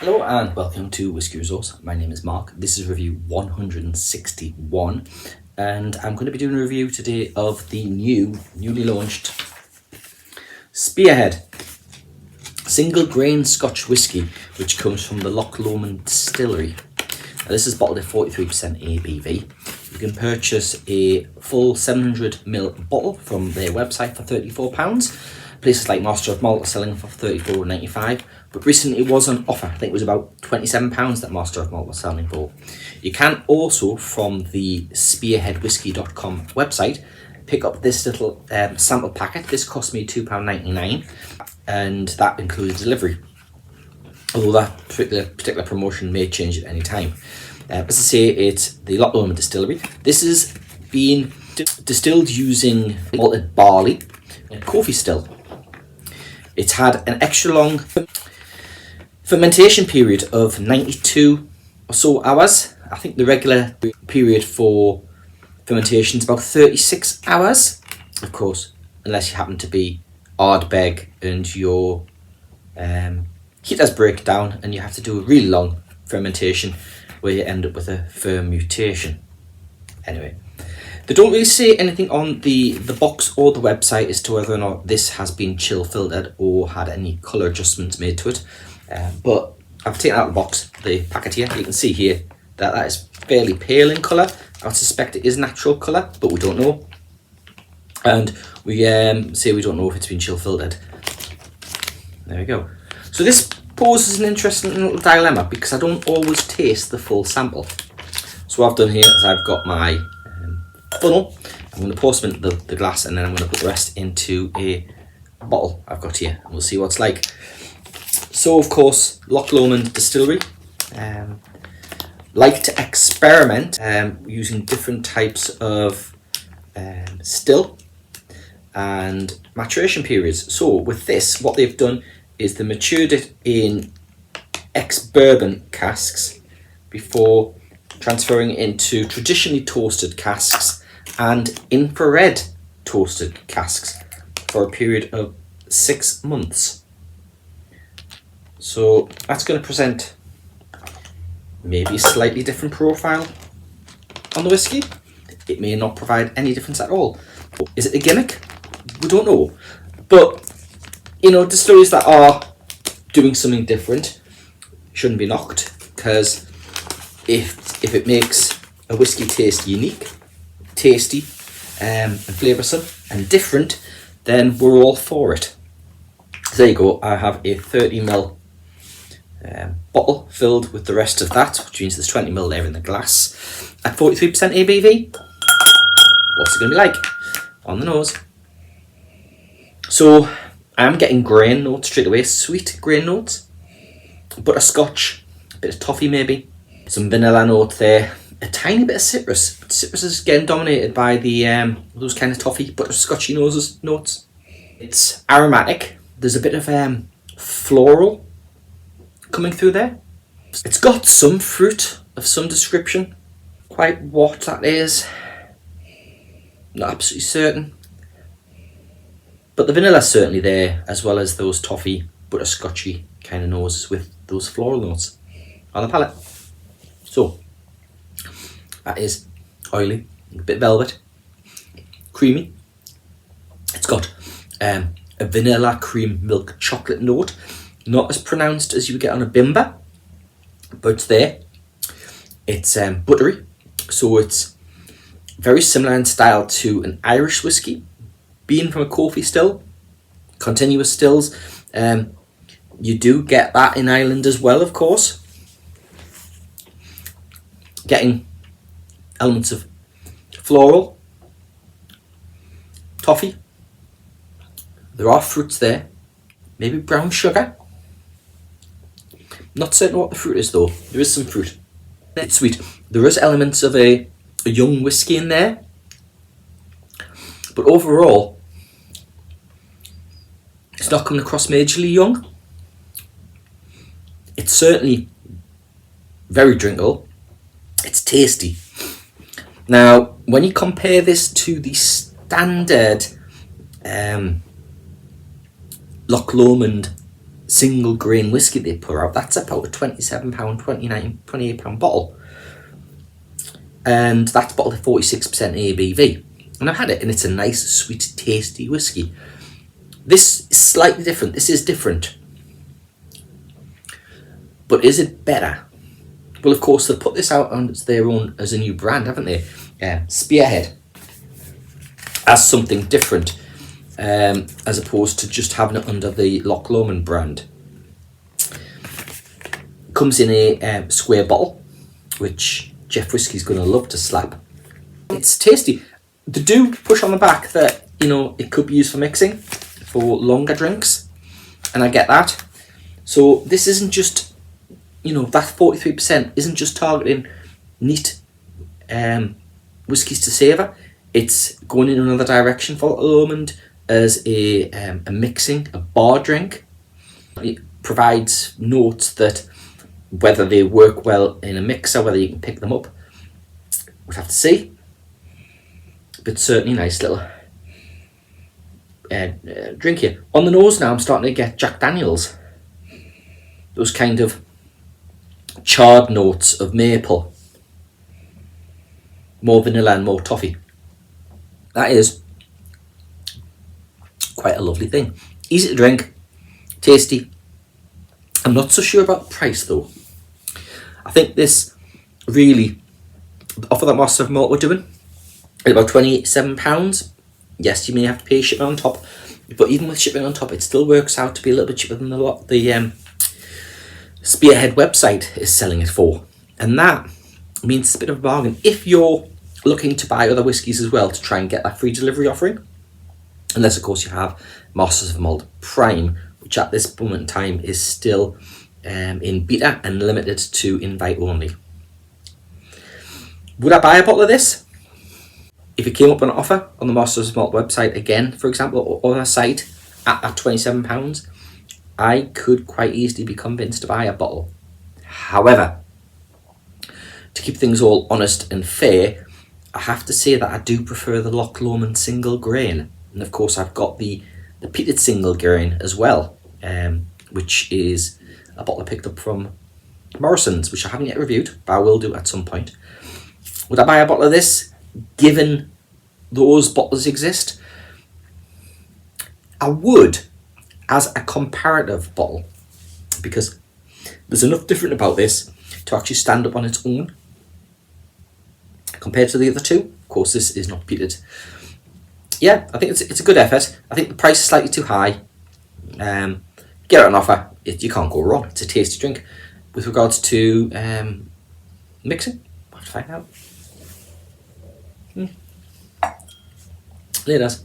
Hello and welcome to Whiskey Resource. My name is Mark. This is review 161 and I'm going to be doing a review today of the newly launched Spearhead Single Grain Scotch Whisky, which comes from the Loch Lomond Distillery. Now, this is bottled at 43% ABV. You can purchase a full 700ml bottle from their website for £34. Places like Master of Malt are selling for $34.95, but recently it was on offer. I think it was about £27 that Master of Malt was selling for. You can also, from the spearheadwhisky.com website, pick up this little sample packet. This cost me £2.99, and that included delivery. Although that particular promotion may change at any time. As I say, it's the Loch Lomond Distillery. This is being distilled using malted barley and coffee still. It's had an extra long fermentation period of 92 or so hours. I think the regular period for fermentation is about 36 hours. Of course, unless you happen to be Ardbeg and your heat does break down and you have to do a really long fermentation where you end up with a fermutation. Anyway, they don't really say anything on the box or the website as to whether or not this has been chill filtered or had any colour adjustments made to it. But I've taken out the box, the packet here. You can see here that that is fairly pale in colour. I would suspect it is natural colour, but we don't know. And we say we don't know if it's been chill filtered. There we go. So this poses an interesting little dilemma because I don't always taste the full sample. So what I've done here is I've got my funnel. I'm going to pour some into the glass and then I'm going to put the rest into a bottle I've got here and we'll see what it's like. So of course, Loch Lomond Distillery like to experiment using different types of still and maturation periods. So with this, what they've done is they matured it in Ex-Bourbon casks before transferring it into traditionally toasted casks and infrared toasted casks for a period of 6 months. So that's going to present maybe a slightly different profile on the whiskey. It may not provide any difference at all. Is it a gimmick? We don't know. But, you know, distilleries that are doing something different shouldn't be knocked, because if it makes a whiskey taste unique, tasty, and flavoursome and different, then we're all for it. So there you go. I have a 30ml bottle filled with the rest of that, which means there's 20ml there in the glass at 43% ABV. What's it going to be like on the nose? So I'm getting grain notes straight away, sweet grain notes, butterscotch, a bit of toffee maybe, some vanilla note there, a tiny bit of citrus. But citrus is getting dominated by the those kind of toffee butterscotchy notes. It's aromatic. There's a bit of floral coming through there. It's got some fruit of some description. Quite what that is, not absolutely certain. But the vanilla's certainly there, as well as those toffee butterscotchy kind of noses with those floral notes on the palate. So that is oily, a bit velvet, creamy. It's got a vanilla cream milk chocolate note, not as pronounced as you would get on a bimber, but it's there. It's buttery, so it's very similar in style to an Irish whiskey, being from a coffee still, continuous stills. You do get that in Ireland as well, of course. Getting elements of floral, toffee. There are fruits there, maybe brown sugar. Not certain what the fruit is though. There is some fruit. It's sweet. There is elements of a young whiskey in there, but overall, it's not coming across majorly young. It's certainly very drinkable. It's tasty. Now, when you compare this to the standard Loch Lomond single grain whisky they put out, that's about a £27, £28 bottle. And that's bottled at 46% ABV. And I've had it, and it's a nice, sweet, tasty whisky. This is slightly different. This is different. But is it better? Well, of course, they've put this out on their own as a new brand, haven't they? Spearhead. As something different, as opposed to just having it under the Loch Lomond brand. It comes in a square bottle, which Jeff Whiskey's going to love to slap. It's tasty. They do push on the back that, you know, it could be used for mixing, for longer drinks, and I get that. So this isn't just, you know, that 43% isn't just targeting neat whiskies to savour. It's going in another direction for Loch Lomond as a mixing, a bar drink. It provides notes that, whether they work well in a mixer, whether you can pick them up, we'll have to see. But certainly nice little drink here. On the nose now, I'm starting to get Jack Daniels. Those kind of charred notes of maple. More vanilla and more toffee. That is quite a lovely thing. Easy to drink, tasty. I'm not so sure about the price though. I think this really, the offer that Masters of Malt were doing, at about £27. Yes, you may have to pay shipping on top, but even with shipping on top, it still works out to be a little bit cheaper than the Spearhead website is selling it for. And that means it's a bit of a bargain. If you're looking to buy other whiskies as well to try and get that free delivery offering, unless of course you have Masters of Malt Prime, which at this moment in time is still in beta and limited to invite only. Would I buy a bottle of this? If it came up on an offer on the Masters of Malt website again, for example, or on a site at £27, I could quite easily be convinced to buy a bottle. However, to keep things all honest and fair, I have to say that I do prefer the Loch Lomond Single Grain. And of course I've got the peated Single Grain as well, which is a bottle I picked up from Morrison's, which I haven't yet reviewed, but I will do at some point. Would I buy a bottle of this, given those bottles exist? I would, as a comparative bottle, because there's enough different about this to actually stand up on its own compared to the other two. Of course, this is not peated. Yeah, I think it's a good effort. I think the price is slightly too high. Get it on offer. You can't go wrong. It's a tasty drink. With regards to mixing, we'll have to find out. Laters.